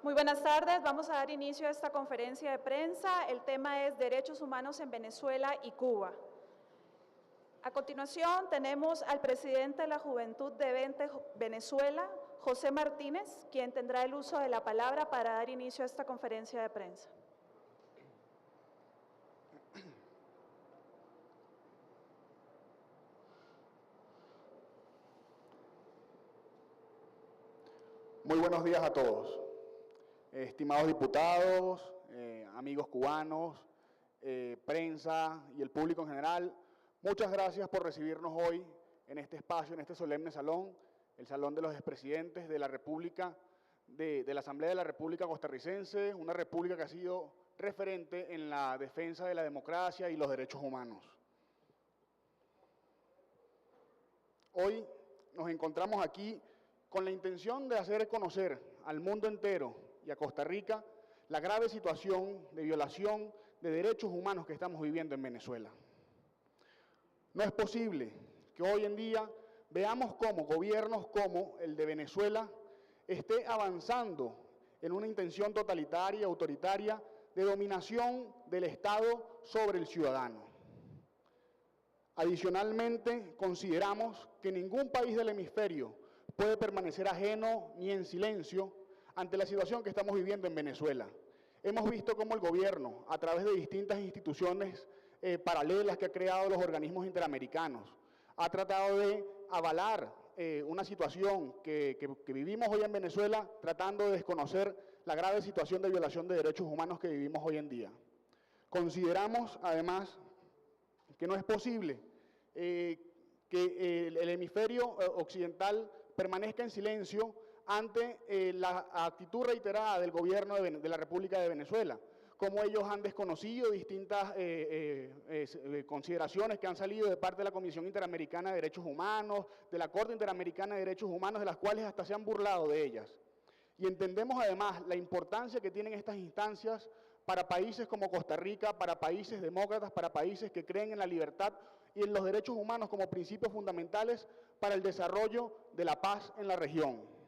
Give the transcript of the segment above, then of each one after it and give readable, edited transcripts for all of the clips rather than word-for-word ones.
Muy buenas tardes. Vamos a dar inicio a esta conferencia de prensa. El tema es Derechos Humanos en Venezuela y Cuba. A continuación tenemos al presidente de la Juventud de Venezuela, José Martínez, quien tendrá el uso de la palabra para dar inicio a esta conferencia de prensa. Muy buenos días a todos, estimados diputados, amigos cubanos, prensa y el público en general. Muchas gracias por recibirnos hoy en este espacio, en este solemne salón, el Salón de los Expresidentes de la República, de la Asamblea de la República Costarricense, una república que ha sido referente en la defensa de la democracia y los derechos humanos. Hoy nos encontramos aquí con la intención de hacer conocer al mundo entero y a Costa Rica la grave situación de violación de derechos humanos que estamos viviendo en Venezuela. No es posible que hoy en día veamos cómo gobiernos como el de Venezuela esté avanzando en una intención totalitaria y autoritaria de dominación del Estado sobre el ciudadano. Adicionalmente, consideramos que ningún país del hemisferio puede permanecer ajeno ni en silencio ante la situación que estamos viviendo en Venezuela. Hemos visto cómo el gobierno, a través de distintas instituciones paralelas que ha creado los organismos interamericanos, ha tratado de avalar una situación que vivimos hoy en Venezuela, tratando de desconocer la grave situación de violación de derechos humanos que vivimos hoy en día. Consideramos, además, que no es posible que el hemisferio occidental permanezca en silencio ante la actitud reiterada del gobierno de la República de Venezuela, como ellos han desconocido distintas consideraciones que han salido de parte de la Comisión Interamericana de Derechos Humanos, de la Corte Interamericana de Derechos Humanos, de las cuales hasta se han burlado de ellas. Y entendemos además la importancia que tienen estas instancias para países como Costa Rica, para países demócratas, para países que creen en la libertad y en los derechos humanos como principios fundamentales para el desarrollo de la paz en la región.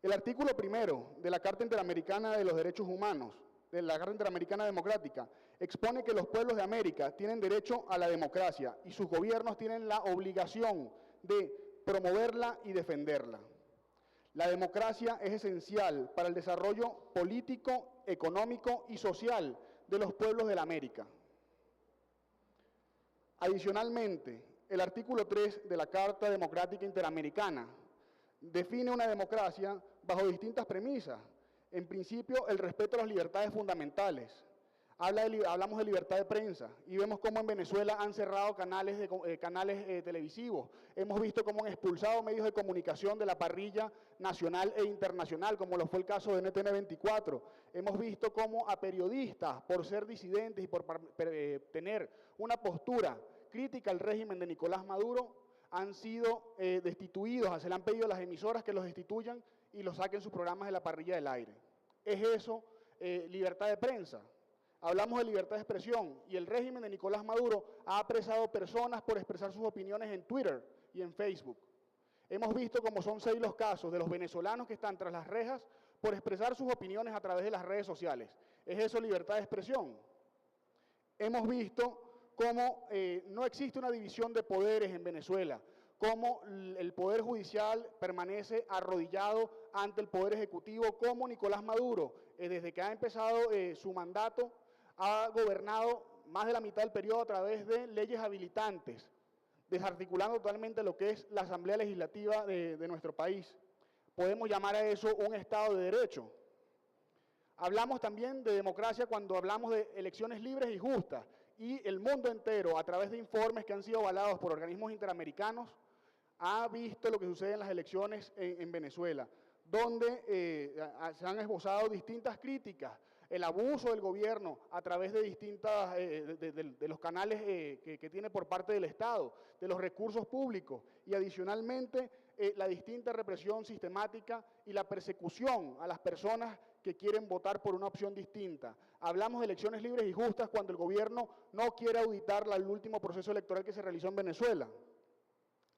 El artículo 1 de la Carta Interamericana de los Derechos Humanos, de la Carta Interamericana Democrática, expone que los pueblos de América tienen derecho a la democracia y sus gobiernos tienen la obligación de promoverla y defenderla. La democracia es esencial para el desarrollo político, económico y social de los pueblos de la América. Adicionalmente, el artículo 3 de la Carta Democrática Interamericana define una democracia bajo distintas premisas. En principio, el respeto a las libertades fundamentales. Hablamos de libertad de prensa y vemos cómo en Venezuela han cerrado canales televisivos. Hemos visto cómo han expulsado medios de comunicación de la parrilla nacional e internacional, como lo fue el caso de NTN 24. Hemos visto cómo a periodistas, por ser disidentes y por tener una postura crítica al régimen de Nicolás Maduro, han sido destituidos. Se le han pedido a las emisoras que los destituyan y los saquen sus programas de la parrilla del aire. ¿Es eso libertad de prensa? Hablamos de libertad de expresión y el régimen de Nicolás Maduro ha apresado personas por expresar sus opiniones en Twitter y en Facebook. Hemos visto cómo son 6 los casos de los venezolanos que están tras las rejas por expresar sus opiniones a través de las redes sociales. ¿Es eso libertad de expresión? Hemos visto cómo no existe una división de poderes en Venezuela, cómo el Poder Judicial permanece arrodillado ante el Poder Ejecutivo, cómo Nicolás Maduro, desde que ha empezado su mandato, ha gobernado más de la mitad del periodo a través de leyes habilitantes, desarticulando totalmente lo que es la Asamblea Legislativa de nuestro país. Podemos llamar a eso un Estado de Derecho. Hablamos también de democracia cuando hablamos de elecciones libres y justas, y el mundo entero, a través de informes que han sido avalados por organismos interamericanos, ha visto lo que sucede en las elecciones en Venezuela, donde se han esbozado distintas críticas, el abuso del gobierno a través de de los canales que tiene por parte del Estado, de los recursos públicos y adicionalmente la distinta represión sistemática y la persecución a las personas que quieren votar por una opción distinta. Hablamos de elecciones libres y justas cuando el gobierno no quiere auditar el último proceso electoral que se realizó en Venezuela.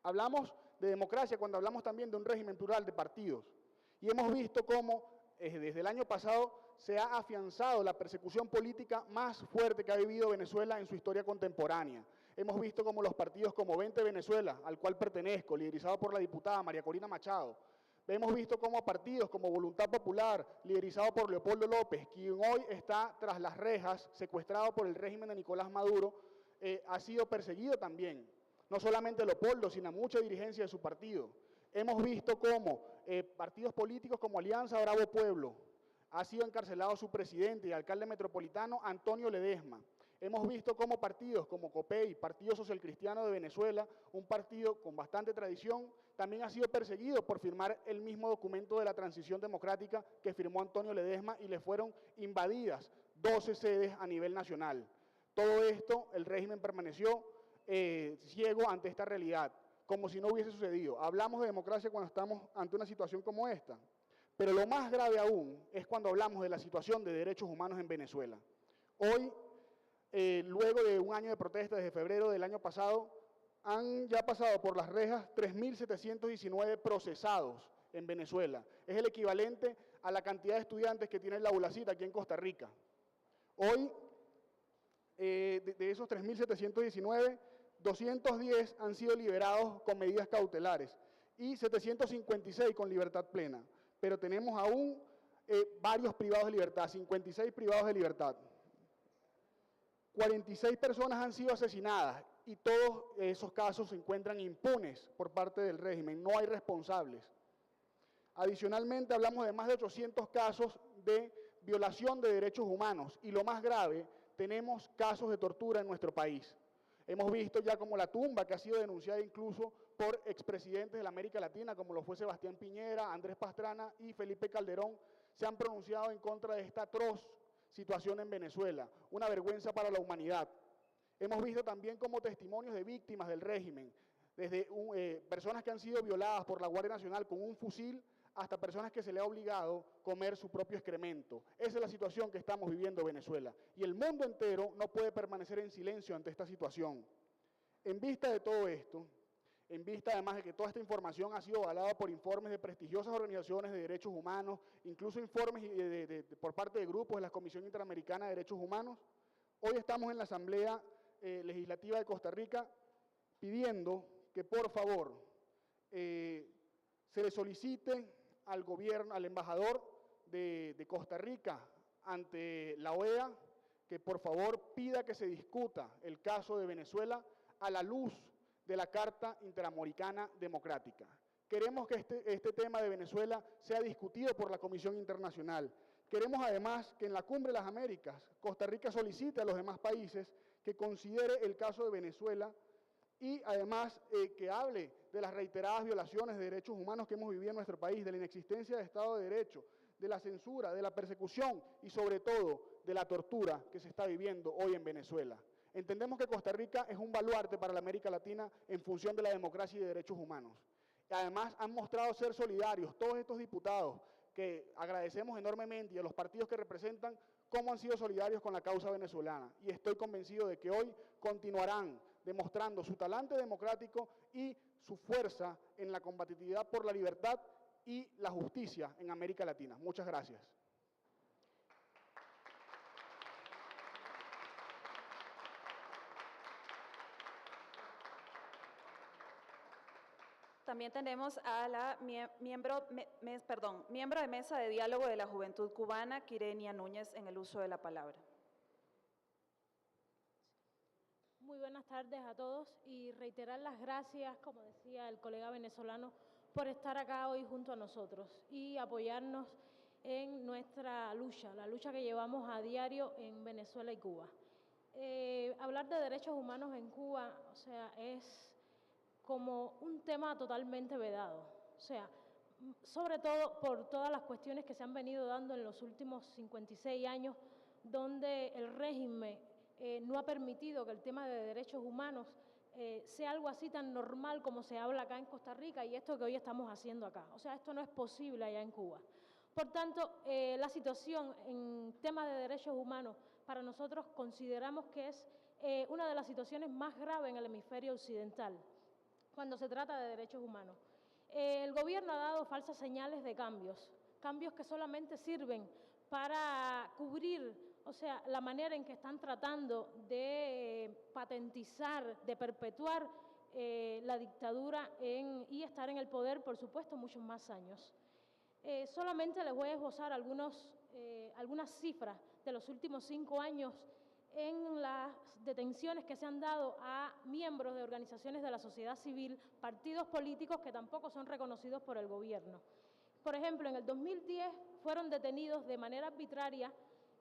Hablamos de democracia cuando hablamos también de un régimen plural de partidos. Y hemos visto cómo desde el año pasado se ha afianzado la persecución política más fuerte que ha vivido Venezuela en su historia contemporánea. Hemos visto cómo los partidos como Vente Venezuela, al cual pertenezco, liderizado por la diputada María Corina Machado, hemos visto cómo partidos como Voluntad Popular, liderizado por Leopoldo López, quien hoy está tras las rejas, secuestrado por el régimen de Nicolás Maduro, ha sido perseguido también. No solamente Leopoldo, sino mucha dirigencia de su partido. Hemos visto cómo partidos políticos como Alianza Bravo Pueblo ha sido encarcelado su presidente y alcalde metropolitano Antonio Ledesma. Hemos visto cómo partidos como COPEI, Partido Social Cristiano de Venezuela, un partido con bastante tradición, también ha sido perseguido por firmar el mismo documento de la transición democrática que firmó Antonio Ledesma y le fueron invadidas 12 sedes a nivel nacional. Todo esto, el régimen permaneció ciego ante esta realidad, como si no hubiese sucedido. Hablamos de democracia cuando estamos ante una situación como esta, pero lo más grave aún es cuando hablamos de la situación de derechos humanos en Venezuela. Hoy, luego de un año de protesta desde febrero del año pasado, han ya pasado por las rejas 3.719 procesados en Venezuela. Es el equivalente a la cantidad de estudiantes que tiene la ULACIT aquí en Costa Rica. Hoy, de esos 3.719, 210 han sido liberados con medidas cautelares y 756 con libertad plena. Pero tenemos aún varios privados de libertad, 56 privados de libertad. 46 personas han sido asesinadas y todos esos casos se encuentran impunes por parte del régimen, no hay responsables. Adicionalmente, hablamos de más de 800 casos de violación de derechos humanos y lo más grave, tenemos casos de tortura en nuestro país. Hemos visto ya como la tumba que ha sido denunciada incluso por expresidentes de la América Latina, como lo fue Sebastián Piñera, Andrés Pastrana y Felipe Calderón, se han pronunciado en contra de esta atroz situación en Venezuela, una vergüenza para la humanidad. Hemos visto también como testimonios de víctimas del régimen, desde personas que han sido violadas por la Guardia Nacional con un fusil, hasta personas que se le ha obligado a comer su propio excremento. Esa es la situación que estamos viviendo en Venezuela. Y el mundo entero no puede permanecer en silencio ante esta situación. En vista de todo esto, en vista además de que toda esta información ha sido avalada por informes de prestigiosas organizaciones de derechos humanos, incluso informes por parte de grupos de la Comisión Interamericana de Derechos Humanos, hoy estamos en la Asamblea Legislativa de Costa Rica pidiendo que por favor se le solicite al gobierno, al embajador de Costa Rica ante la OEA, que por favor pida que se discuta el caso de Venezuela a la luz de la Carta Interamericana Democrática. Queremos que este tema de Venezuela sea discutido por la Comisión Internacional. Queremos además que en la Cumbre de las Américas, Costa Rica solicite a los demás países que considere el caso de Venezuela y además que hable de las reiteradas violaciones de derechos humanos que hemos vivido en nuestro país, de la inexistencia de Estado de Derecho, de la censura, de la persecución y sobre todo de la tortura que se está viviendo hoy en Venezuela. Entendemos que Costa Rica es un baluarte para la América Latina en función de la democracia y de derechos humanos. Y además han mostrado ser solidarios todos estos diputados que agradecemos enormemente y a los partidos que representan cómo han sido solidarios con la causa venezolana. Y estoy convencido de que hoy continuarán demostrando su talante democrático y su fuerza en la combatividad por la libertad y la justicia en América Latina. Muchas gracias. También tenemos a la miembro de Mesa de Diálogo de la Juventud Cubana, Quirenia Núñez, en el uso de la palabra. Muy buenas tardes a todos y reiterar las gracias, como decía el colega venezolano, por estar acá hoy junto a nosotros y apoyarnos en nuestra lucha, la lucha que llevamos a diario en Venezuela y Cuba. Hablar de derechos humanos en Cuba, o sea, es como un tema totalmente vedado, o sea, sobre todo por todas las cuestiones que se han venido dando en los últimos 56 años, donde el régimen no ha permitido que el tema de derechos humanos sea algo así tan normal como se habla acá en Costa Rica y esto que hoy estamos haciendo acá. O sea, esto no es posible allá en Cuba. Por tanto, la situación en temas de derechos humanos para nosotros consideramos que es una de las situaciones más graves en el hemisferio occidental cuando se trata de derechos humanos. El gobierno ha dado falsas señales de cambios que solamente sirven para cubrir, o sea, la manera en que están tratando de patentizar, de perpetuar la dictadura y estar en el poder, por supuesto, muchos más años. Solamente les voy a esbozar algunas cifras de los últimos 5 años en las detenciones que se han dado a miembros de organizaciones de la sociedad civil, partidos políticos que tampoco son reconocidos por el gobierno. Por ejemplo, en el 2010 fueron detenidos de manera arbitraria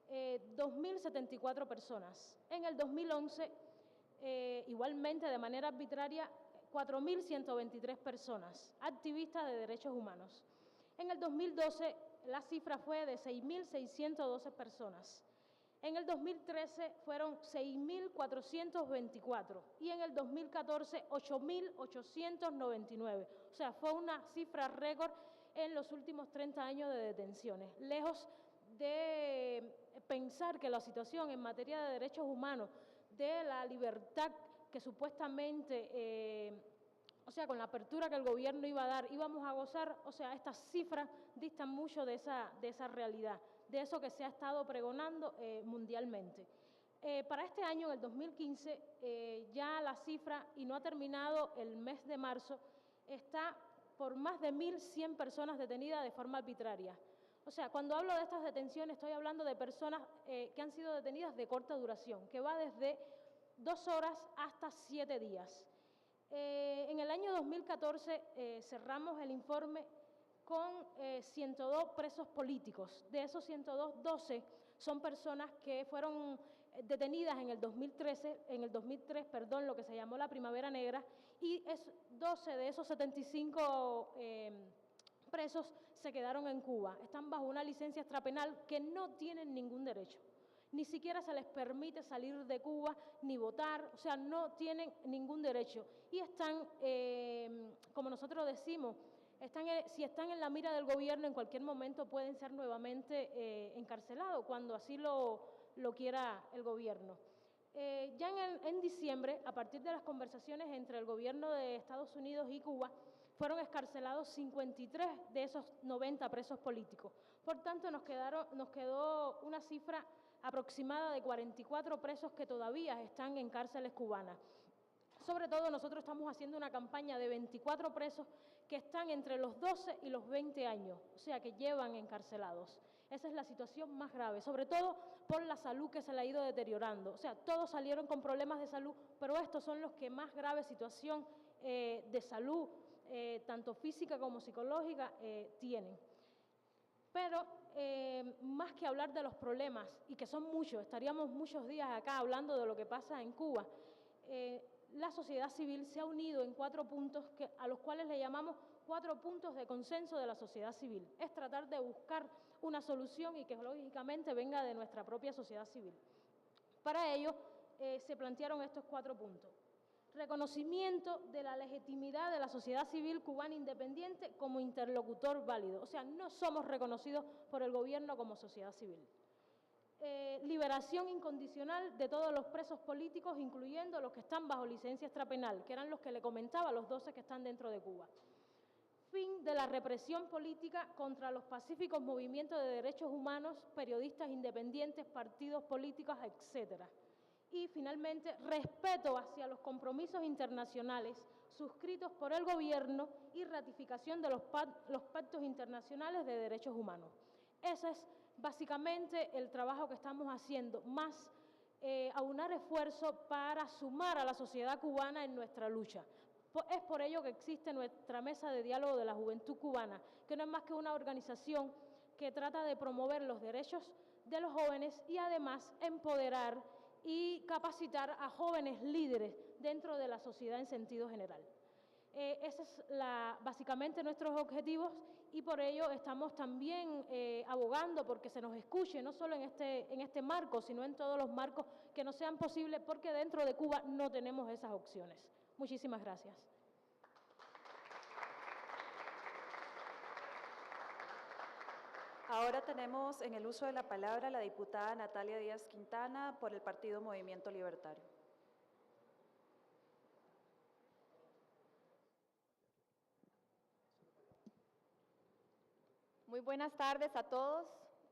2.074 personas. En el 2011, igualmente de manera arbitraria, 4.123 personas, activistas de derechos humanos. En el 2012, la cifra fue de 6.612 personas. En el 2013 fueron 6.424 y en el 2014 8.899. O sea, fue una cifra récord en los últimos 30 años de detenciones. Lejos de pensar que la situación en materia de derechos humanos, de la libertad que supuestamente, o sea, con la apertura que el gobierno iba a dar, íbamos a gozar, o sea, estas cifras distan mucho de esa realidad, de eso que se ha estado pregonando mundialmente. Para este año, en el 2015, ya la cifra, y no ha terminado el mes de marzo, está por más de 1.100 personas detenidas de forma arbitraria. O sea, cuando hablo de estas detenciones, estoy hablando de personas que han sido detenidas de corta duración, que va desde 2 horas hasta 7 días. En el año 2014 cerramos el informe con 102 presos políticos. De esos 102, 12 son personas que fueron detenidas en el 2003, lo que se llamó la Primavera Negra, y 12 de esos 75 presos se quedaron en Cuba. Están bajo una licencia extrapenal que no tienen ningún derecho. Ni siquiera se les permite salir de Cuba ni votar, o sea, no tienen ningún derecho. Y están, como nosotros decimos, si están en la mira del gobierno, en cualquier momento pueden ser nuevamente encarcelados, cuando así lo quiera el gobierno. Ya en diciembre, a partir de las conversaciones entre el gobierno de Estados Unidos y Cuba, fueron excarcelados 53 de esos 90 presos políticos. Por tanto, nos quedó una cifra aproximada de 44 presos que todavía están en cárceles cubanas. Sobre todo, nosotros estamos haciendo una campaña de 24 presos que están entre los 12 y los 20 años, o sea, que llevan encarcelados. Esa es la situación más grave, sobre todo por la salud que se le ha ido deteriorando. O sea, todos salieron con problemas de salud, pero estos son los que más grave situación de salud, tanto física como psicológica, tienen. Pero más que hablar de los problemas, y que son muchos, estaríamos muchos días acá hablando de lo que pasa en Cuba, la sociedad civil se ha unido en 4 puntos a los cuales le llamamos 4 puntos de consenso de la sociedad civil. Es tratar de buscar una solución y que lógicamente venga de nuestra propia sociedad civil. Para ello se plantearon estos 4 puntos. Reconocimiento de la legitimidad de la sociedad civil cubana independiente como interlocutor válido. O sea, no somos reconocidos por el gobierno como sociedad civil. Liberación incondicional de todos los presos políticos, incluyendo los que están bajo licencia extrapenal, que eran los que le comentaba, los 12 que están dentro de Cuba. Fin de la represión política contra los pacíficos movimientos de derechos humanos, periodistas independientes, partidos políticos, etcétera. Y, finalmente, respeto hacia los compromisos internacionales suscritos por el gobierno y ratificación de los pactos internacionales de derechos humanos. Ese es básicamente el trabajo que estamos haciendo, más aunar esfuerzos para sumar a la sociedad cubana en nuestra lucha. Es por ello que existe nuestra Mesa de Diálogo de la Juventud Cubana, que no es más que una organización que trata de promover los derechos de los jóvenes y, además, empoderar y capacitar a jóvenes líderes dentro de la sociedad en sentido general. Ese es básicamente nuestros objetivos, y por ello estamos también abogando porque se nos escuche, no solo en este marco, sino en todos los marcos que nos sean posibles, porque dentro de Cuba no tenemos esas opciones. Muchísimas gracias. Ahora tenemos en el uso de la palabra a la diputada Natalia Díaz Quintana por el Partido Movimiento Libertario. Muy buenas tardes a todos.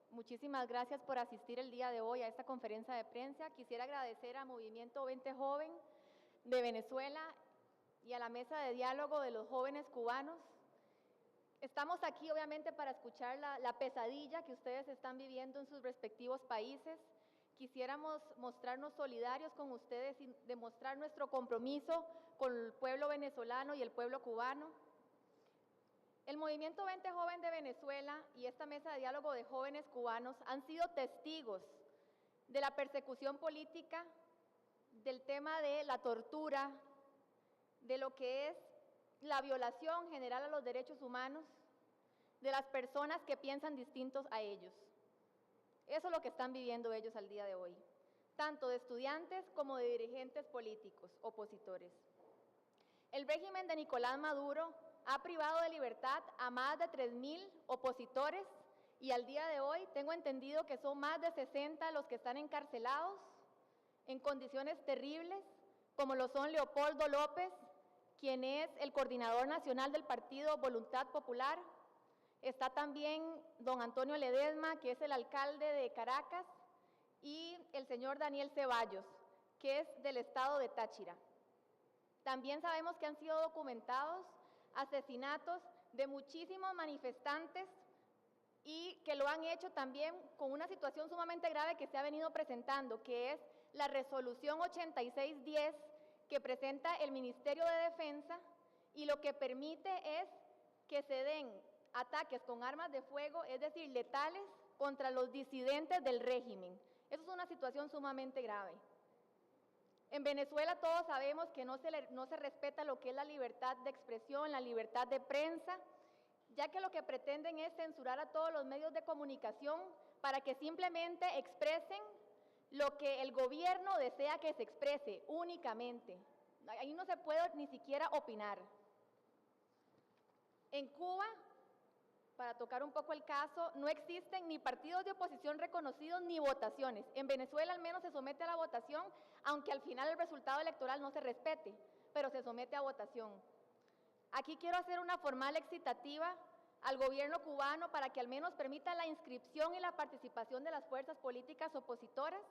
Muchísimas gracias por asistir el día de hoy a esta conferencia de prensa. Quisiera agradecer a Movimiento 20 Joven de Venezuela y a la mesa de diálogo de los jóvenes cubanos. Estamos aquí obviamente para escuchar la pesadilla que ustedes están viviendo en sus respectivos países. Quisiéramos mostrarnos solidarios con ustedes y demostrar nuestro compromiso con el pueblo venezolano y el pueblo cubano. El Movimiento 20 Joven de Venezuela y esta mesa de diálogo de jóvenes cubanos han sido testigos de la persecución política, del tema de la tortura, de lo que es la violación general a los derechos humanos, de las personas que piensan distintos a ellos. Eso es lo que están viviendo ellos al día de hoy, tanto de estudiantes como de dirigentes políticos opositores. El régimen de Nicolás Maduro ha privado de libertad a más de 3.000 opositores y al día de hoy tengo entendido que son más de 60 los que están encarcelados en condiciones terribles, como lo son Leopoldo López, quien es el coordinador nacional del partido Voluntad Popular. Está también don Antonio Ledesma, que es el alcalde de Caracas, y el señor Daniel Ceballos, que es del estado de Táchira. También sabemos que han sido documentados asesinatos de muchísimos manifestantes y que lo han hecho también con una situación sumamente grave que se ha venido presentando, que es la resolución 8610 que presenta el Ministerio de Defensa y lo que permite es que se den ataques con armas de fuego, es decir, letales, contra los disidentes del régimen. Eso es una situación sumamente grave. En Venezuela todos sabemos que no se respeta lo que es la libertad de expresión, la libertad de prensa, ya que lo que pretenden es censurar a todos los medios de comunicación para que simplemente expresen lo que el gobierno desea que se exprese únicamente. Ahí no se puede ni siquiera opinar. En Cuba, para tocar un poco el caso, no existen ni partidos de oposición reconocidos ni votaciones. En Venezuela al menos se somete a la votación, aunque al final el resultado electoral no se respete, pero se somete a votación. Aquí quiero hacer una formal excitativa al gobierno cubano para que al menos permita la inscripción y la participación de las fuerzas políticas opositoras.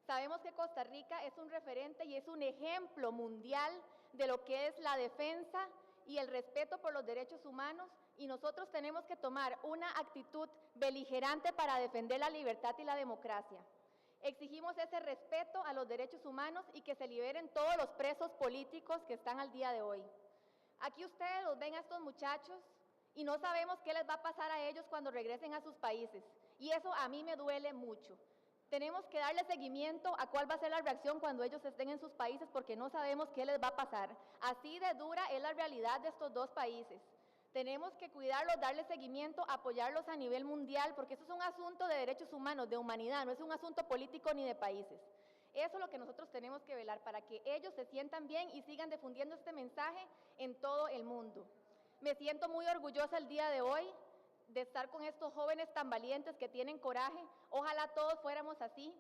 Sabemos que Costa Rica es un referente y es un ejemplo mundial de lo que es la defensa y el respeto por los derechos humanos, y nosotros tenemos que tomar una actitud beligerante para defender la libertad y la democracia. Exigimos ese respeto a los derechos humanos y que se liberen todos los presos políticos que están al día de hoy. Aquí ustedes los ven a estos muchachos y no sabemos qué les va a pasar a ellos cuando regresen a sus países, y eso a mí me duele mucho. Tenemos que darle seguimiento a cuál va a ser la reacción cuando ellos estén en sus países, porque no sabemos qué les va a pasar. Así de dura es la realidad de estos dos países. Tenemos que cuidarlos, darle seguimiento, apoyarlos a nivel mundial, porque eso es un asunto de derechos humanos, de humanidad, no es un asunto político ni de países. Eso es lo que nosotros tenemos que velar, para que ellos se sientan bien y sigan difundiendo este mensaje en todo el mundo. Me siento muy orgullosa el día de hoy de estar con estos jóvenes tan valientes que tienen coraje. Ojalá todos fuéramos así,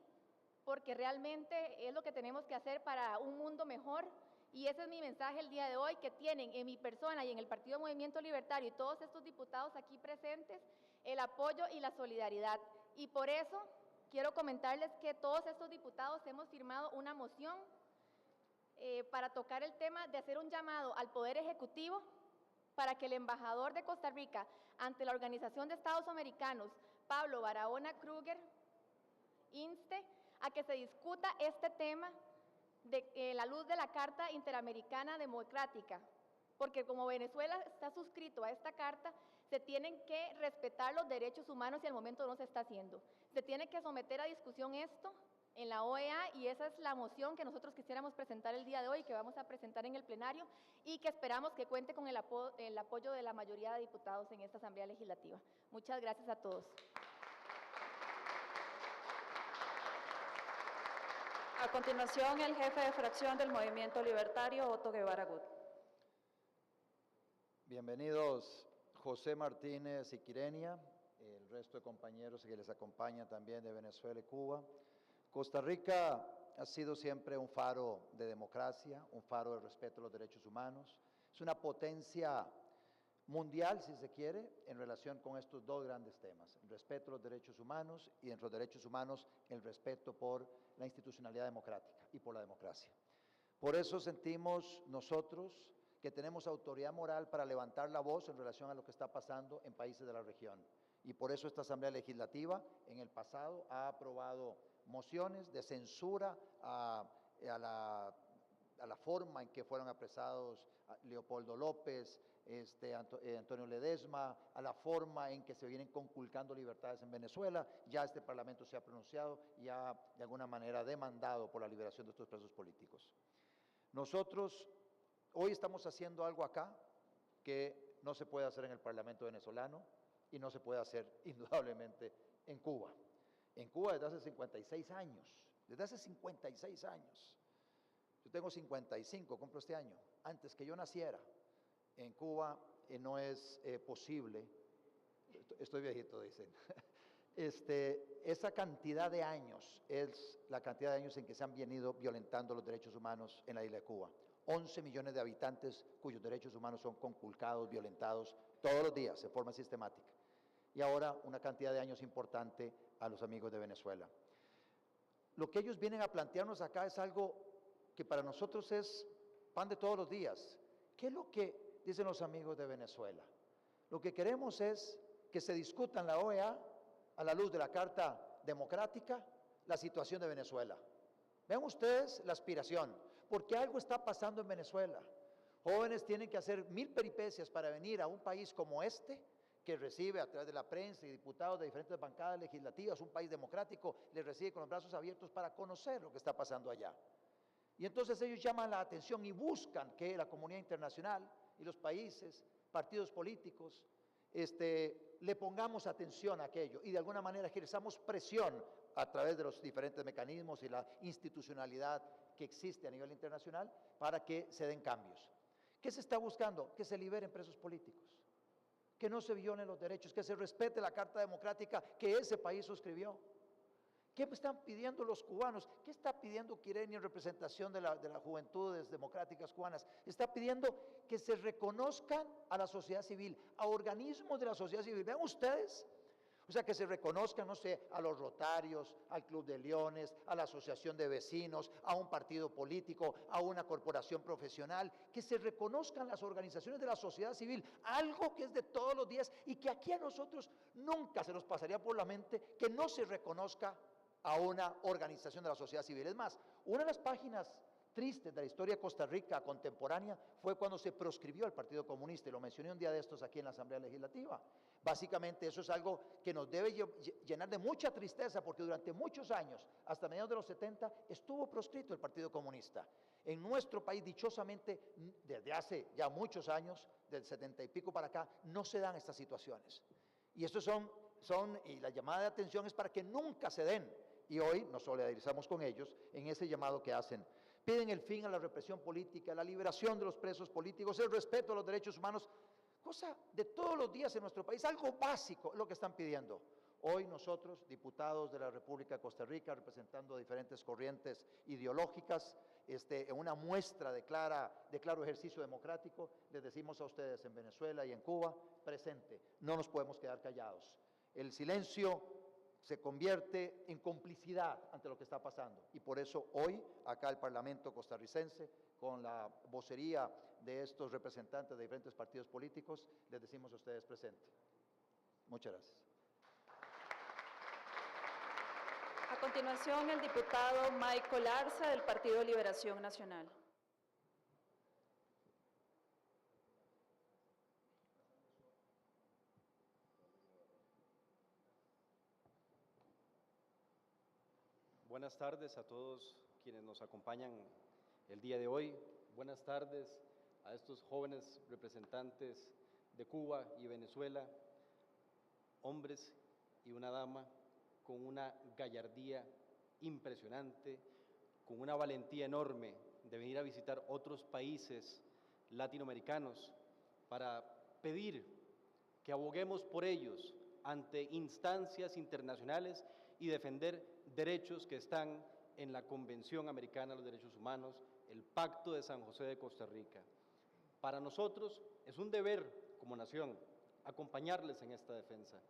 porque realmente es lo que tenemos que hacer para un mundo mejor. Y ese es mi mensaje el día de hoy, que tienen en mi persona y en el Partido Movimiento Libertario y todos estos diputados aquí presentes el apoyo y la solidaridad. Y por eso quiero comentarles que todos estos diputados hemos firmado una moción para tocar el tema de hacer un llamado al Poder Ejecutivo para que el embajador de Costa Rica ante la Organización de Estados Americanos, Pablo Barahona Kruger, inste a que se discuta este tema de la luz de la Carta Interamericana Democrática, porque como Venezuela está suscrito a esta carta, se tienen que respetar los derechos humanos y al momento no se está haciendo. Se tiene que someter a discusión esto en la OEA, y esa es la moción que nosotros quisiéramos presentar el día de hoy, que vamos a presentar en el plenario y que esperamos que cuente con el apoyo de la mayoría de diputados en esta Asamblea Legislativa. Muchas gracias a todos. A continuación, el jefe de fracción del Movimiento Libertario, Otto Guevara Gut. Bienvenidos José Martínez y Quirenia, el resto de compañeros que les acompañan también de Venezuela y Cuba. Costa Rica ha sido siempre un faro de democracia, un faro de respeto a los derechos humanos. Es una potencia mundial, si se quiere, en relación con estos dos grandes temas, el respeto a los derechos humanos y entre los derechos humanos el respeto por la institucionalidad democrática y por la democracia. Por eso sentimos nosotros que tenemos autoridad moral para levantar la voz en relación a lo que está pasando en países de la región. Y por eso esta Asamblea Legislativa en el pasado ha aprobado mociones de censura a la forma en que fueron apresados Leopoldo López, Antonio Ledesma, a la forma en que se vienen conculcando libertades en Venezuela. Ya este Parlamento se ha pronunciado y ha de alguna manera demandado por la liberación de estos presos políticos. Nosotros hoy estamos haciendo algo acá que no se puede hacer en el Parlamento venezolano y no se puede hacer indudablemente en Cuba. En Cuba desde hace 56 años, desde hace 56 años. Yo tengo 55, cumplo este año, antes que yo naciera. En Cuba no es posible, estoy viejito, dicen, esa cantidad de años es la cantidad de años en que se han venido violentando los derechos humanos en la isla de Cuba. 11 millones de habitantes cuyos derechos humanos son conculcados, violentados todos los días de forma sistemática. Y ahora una cantidad de años importante a los amigos de Venezuela. Lo que ellos vienen a plantearnos acá es algo que para nosotros es pan de todos los días. ¿Qué es lo que dicen los amigos de Venezuela? Lo que queremos es que se discuta en la OEA, a la luz de la Carta Democrática, la situación de Venezuela. Vean ustedes la aspiración, porque algo está pasando en Venezuela. Jóvenes tienen que hacer 1000 peripecias para venir a un país como este, que recibe a través de la prensa y diputados de diferentes bancadas legislativas, un país democrático, les recibe con los brazos abiertos para conocer lo que está pasando allá. Y entonces ellos llaman la atención y buscan que la comunidad internacional y los países, partidos políticos, le pongamos atención a aquello y de alguna manera ejerzamos presión a través de los diferentes mecanismos y la institucionalidad que existe a nivel internacional para que se den cambios. ¿Qué se está buscando? Que se liberen presos políticos, que no se violen los derechos, que se respete la Carta Democrática que ese país suscribió. ¿Qué están pidiendo los cubanos? ¿Qué está pidiendo Quirenia en representación de las juventudes democráticas cubanas? Está pidiendo que se reconozcan a la sociedad civil, a organismos de la sociedad civil. Vean ustedes, o sea, que se reconozcan, no sé, a los Rotarios, al Club de Leones, a la Asociación de Vecinos, a un partido político, a una corporación profesional, que se reconozcan las organizaciones de la sociedad civil, algo que es de todos los días y que aquí a nosotros nunca se nos pasaría por la mente que no se reconozca a una organización de la sociedad civil. Es más, una de las páginas tristes de la historia de Costa Rica contemporánea fue cuando se proscribió al Partido Comunista, y lo mencioné un día de estos aquí en la Asamblea Legislativa. Básicamente eso es algo que nos debe llenar de mucha tristeza, porque durante muchos años, hasta mediados de los 70, estuvo proscrito el Partido Comunista. En nuestro país, dichosamente, desde hace ya muchos años, del 70 y pico para acá, no se dan estas situaciones. Y estos y la llamada de atención es para que nunca se den. Y hoy nos solidarizamos con ellos en ese llamado que hacen. Piden el fin a la represión política, la liberación de los presos políticos, el respeto a los derechos humanos, cosa de todos los días en nuestro país, algo básico es lo que están pidiendo. Hoy nosotros, diputados de la República de Costa Rica, representando diferentes corrientes ideológicas, en una muestra de claro ejercicio democrático, les decimos a ustedes en Venezuela y en Cuba, presente, no nos podemos quedar callados. El silencio se convierte en complicidad ante lo que está pasando. Y por eso hoy, acá el Parlamento costarricense, con la vocería de estos representantes de diferentes partidos políticos, les decimos a ustedes presente. Muchas gracias. A continuación, el diputado Michael Arza, del Partido Liberación Nacional. Buenas tardes a todos quienes nos acompañan el día de hoy. Buenas tardes a estos jóvenes representantes de Cuba y Venezuela, hombres y una dama con una gallardía impresionante, con una valentía enorme de venir a visitar otros países latinoamericanos para pedir que aboguemos por ellos ante instancias internacionales y defender derechos que están en la Convención Americana de los Derechos Humanos, el Pacto de San José de Costa Rica. Para nosotros es un deber como nación, acompañarles en esta defensa.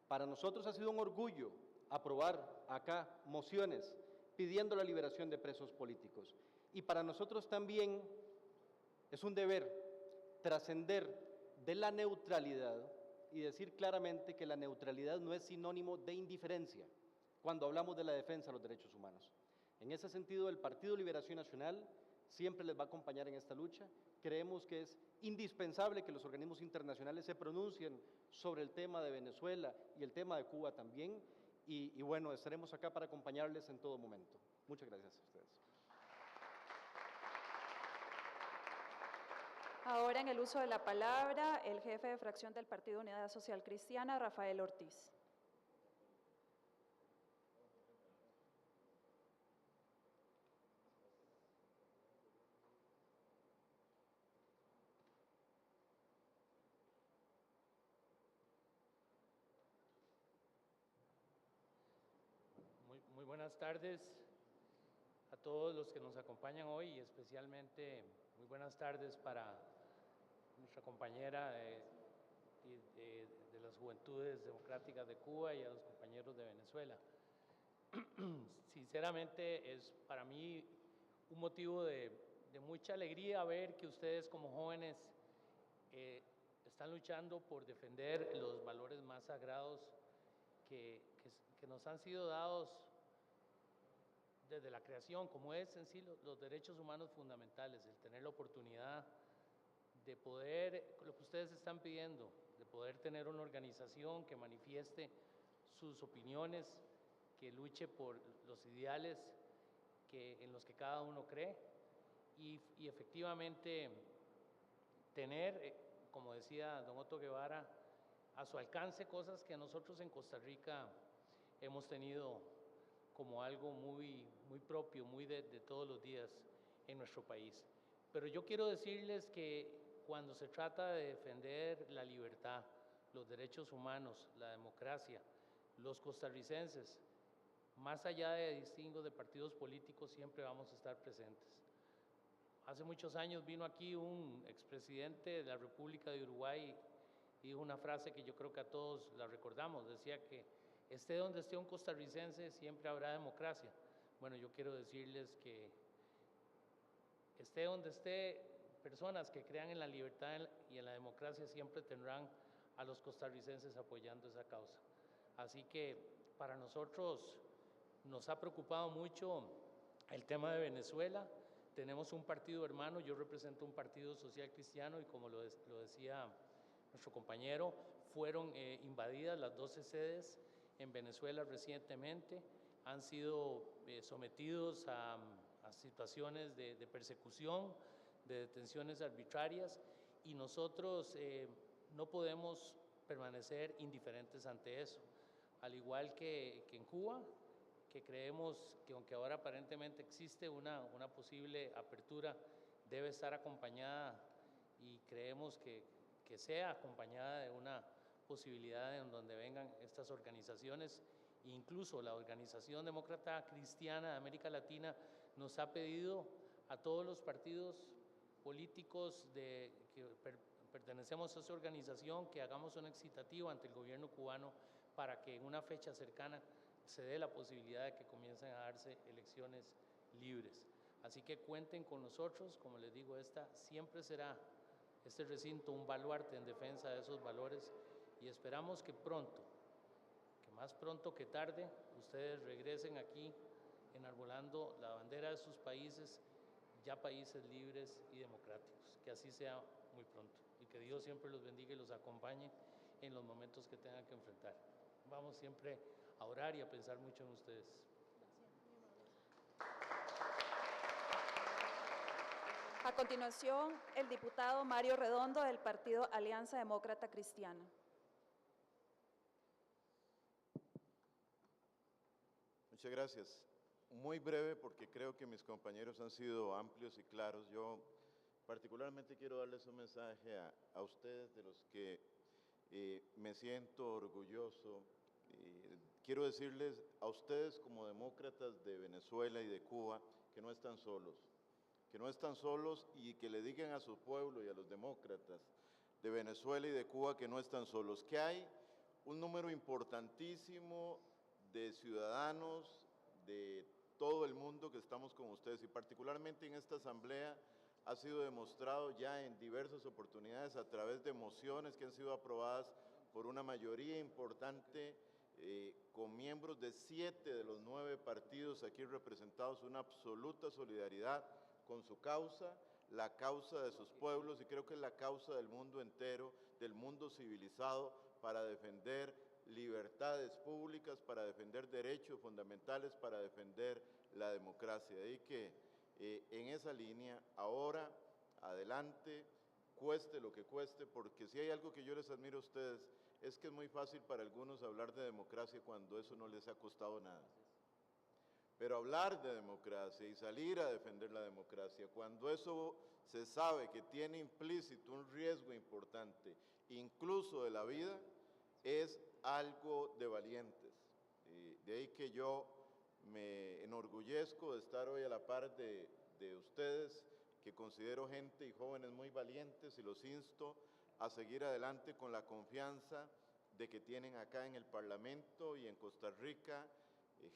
Para nosotros ha sido un orgullo aprobar acá mociones pidiendo la liberación de presos políticos. Y para nosotros también es un deber trascender de la neutralidad y decir claramente que la neutralidad no es sinónimo de indiferencia cuando hablamos de la defensa de los derechos humanos. En ese sentido, el Partido Liberación Nacional siempre les va a acompañar en esta lucha. Creemos que es indispensable que los organismos internacionales se pronuncien sobre el tema de Venezuela y el tema de Cuba también. Y bueno, estaremos acá para acompañarles en todo momento. Muchas gracias a ustedes. Ahora en el uso de la palabra, el jefe de fracción del Partido Unidad Social Cristiana, Rafael Ortiz. Muy buenas tardes a todos los que nos acompañan hoy y especialmente muy buenas tardes para nuestra compañera de las Juventudes Democráticas de Cuba y a los compañeros de Venezuela. Sinceramente es para mí un motivo de mucha alegría ver que ustedes como jóvenes están luchando por defender los valores más sagrados que nos han sido dados desde la creación, como es en sí los derechos humanos fundamentales, el tener la oportunidad de poder, lo que ustedes están pidiendo, de poder tener una organización que manifieste sus opiniones, que luche por los ideales en los que cada uno cree y efectivamente tener, como decía don Otto Guevara, a su alcance cosas que nosotros en Costa Rica hemos tenido como algo muy propio, muy de todos los días en nuestro país. Pero yo quiero decirles que cuando se trata de defender la libertad, los derechos humanos, la democracia, los costarricenses, más allá de distingos de partidos políticos, siempre vamos a estar presentes. Hace muchos años vino aquí un expresidente de la República de Uruguay y dijo una frase que yo creo que a todos la recordamos, decía que esté donde esté un costarricense, siempre habrá democracia. Bueno, yo quiero decirles que esté donde esté, personas que crean en la libertad y en la democracia siempre tendrán a los costarricenses apoyando esa causa. Así que para nosotros nos ha preocupado mucho el tema de Venezuela. Tenemos un partido hermano, yo represento un partido social cristiano y como lo decía nuestro compañero, fueron invadidas las 12 sedes en Venezuela recientemente, han sido sometidos a situaciones de persecución, de detenciones arbitrarias y nosotros no podemos permanecer indiferentes ante eso. Al igual que en Cuba, que creemos que aunque ahora aparentemente existe una posible apertura, debe estar acompañada y creemos que sea acompañada de una posibilidad en donde vengan estas organizaciones. Incluso la Organización Demócrata Cristiana de América Latina nos ha pedido a todos los partidos políticos que pertenecemos a esa organización que hagamos un excitativo ante el gobierno cubano para que en una fecha cercana se dé la posibilidad de que comiencen a darse elecciones libres. Así que cuenten con nosotros, como les digo, siempre será este recinto un baluarte en defensa de esos valores y esperamos que pronto, que más pronto que tarde, ustedes regresen aquí enarbolando la bandera de sus países, ya países libres y democráticos. Que así sea muy pronto y que Dios siempre los bendiga y los acompañe en los momentos que tengan que enfrentar. Vamos siempre a orar y a pensar mucho en ustedes. A continuación, el diputado Mario Redondo del Partido Alianza Demócrata Cristiana. Muchas gracias. Muy breve porque creo que mis compañeros han sido amplios y claros. Yo particularmente quiero darles un mensaje a ustedes de los que me siento orgulloso. Quiero decirles a ustedes como demócratas de Venezuela y de Cuba que no están solos y que le digan a su pueblo y a los demócratas de Venezuela y de Cuba que no están solos, que hay un número importantísimo de ciudadanos de todo el mundo que estamos con ustedes, y particularmente en esta asamblea ha sido demostrado ya en diversas oportunidades a través de mociones que han sido aprobadas por una mayoría importante, con miembros de 7 de los 9 partidos aquí representados, una absoluta solidaridad con su causa, la causa de sus pueblos, y creo que es la causa del mundo entero, del mundo civilizado, para defender libertades públicas, para defender derechos fundamentales, para defender la democracia. De ahí que en esa línea, ahora, adelante, cueste lo que cueste, porque si hay algo que yo les admiro a ustedes, es que es muy fácil para algunos hablar de democracia cuando eso no les ha costado nada. Pero hablar de democracia y salir a defender la democracia, cuando eso se sabe que tiene implícito un riesgo importante, incluso de la vida, es algo de valientes. De ahí que yo me enorgullezco de estar hoy a la par de ustedes, que considero gente y jóvenes muy valientes, y los insto a seguir adelante con la confianza de que tienen acá en el Parlamento y en Costa Rica,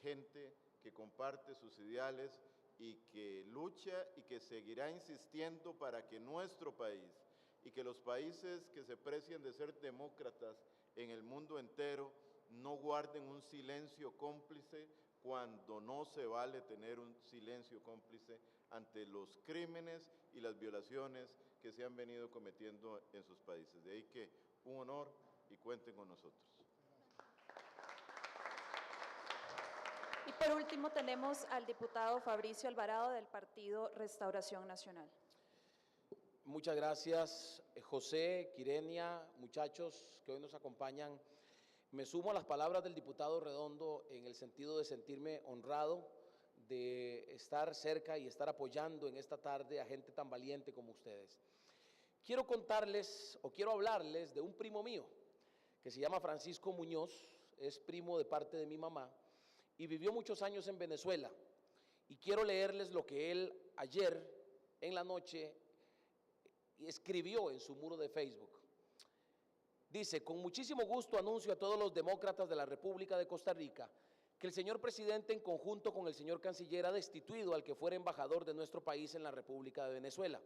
gente que comparte sus ideales y que lucha y que seguirá insistiendo para que nuestro país y que los países que se precian de ser demócratas en el mundo entero no guarden un silencio cómplice cuando no se vale tener un silencio cómplice ante los crímenes y las violaciones que se han venido cometiendo en sus países. De ahí que un honor y cuenten con nosotros. Y por último tenemos al diputado Fabricio Alvarado del Partido Restauración Nacional. Muchas gracias, José, Quirenia, muchachos que hoy nos acompañan. Me sumo a las palabras del diputado Redondo en el sentido de sentirme honrado de estar cerca y estar apoyando en esta tarde a gente tan valiente como ustedes. Quiero contarles o quiero hablarles de un primo mío que se llama Francisco Muñoz, es primo de parte de mi mamá y vivió muchos años en Venezuela. Y quiero leerles lo que él ayer en la noche escribió en su muro de Facebook. Dice: con muchísimo gusto anuncio a todos los demócratas de la República de Costa Rica que el señor presidente, en conjunto con el señor canciller, ha destituido al que fuera embajador de nuestro país en la República de Venezuela.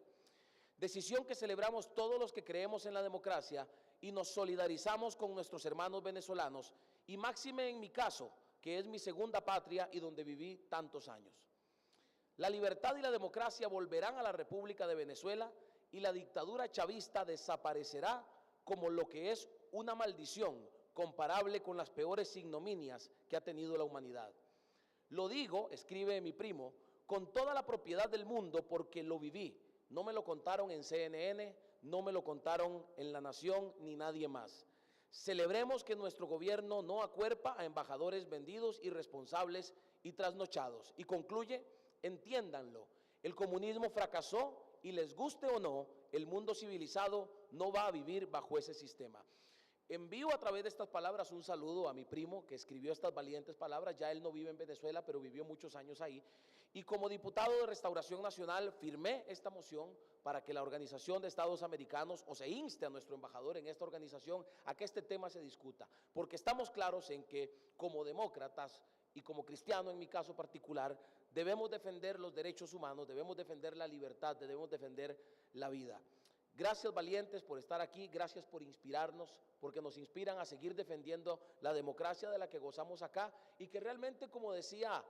Decisión que celebramos todos los que creemos en la democracia y nos solidarizamos con nuestros hermanos venezolanos, y máxime en mi caso, que es mi segunda patria y donde viví tantos años. La libertad y la democracia volverán a la República de Venezuela y la dictadura chavista desaparecerá como lo que es una maldición comparable con las peores ignominias que ha tenido la humanidad. Lo digo, escribe mi primo, con toda la propiedad del mundo porque lo viví. No me lo contaron en CNN, no me lo contaron en La Nación ni nadie más. Celebremos que nuestro gobierno no acuerpa a embajadores vendidos, irresponsables y trasnochados. Y concluye: entiéndanlo, el comunismo fracasó y les guste o no, el mundo civilizado no va a vivir bajo ese sistema. Envío a través de estas palabras un saludo a mi primo que escribió estas valientes palabras. Ya él no vive en Venezuela, pero vivió muchos años ahí. Y como diputado de Restauración Nacional firmé esta moción para que la Organización de Estados Americanos, o se inste a nuestro embajador en esta organización a que este tema se discuta. Porque estamos claros en que como demócratas y como cristiano en mi caso particular, debemos defender los derechos humanos, debemos defender la libertad, debemos defender la vida. Gracias, valientes, por estar aquí, gracias por inspirarnos, porque nos inspiran a seguir defendiendo la democracia de la que gozamos acá y que realmente, como decía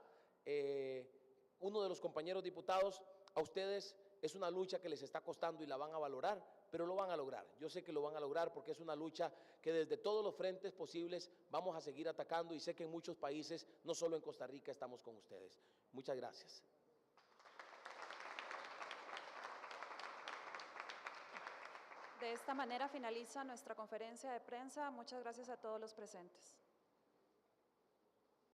uno de los compañeros diputados, a ustedes es una lucha que les está costando y la van a valorar, pero lo van a lograr. Yo sé que lo van a lograr porque es una lucha que desde todos los frentes posibles vamos a seguir atacando, y sé que en muchos países, no solo en Costa Rica, estamos con ustedes. Muchas gracias. De esta manera finaliza nuestra conferencia de prensa. Muchas gracias a todos los presentes.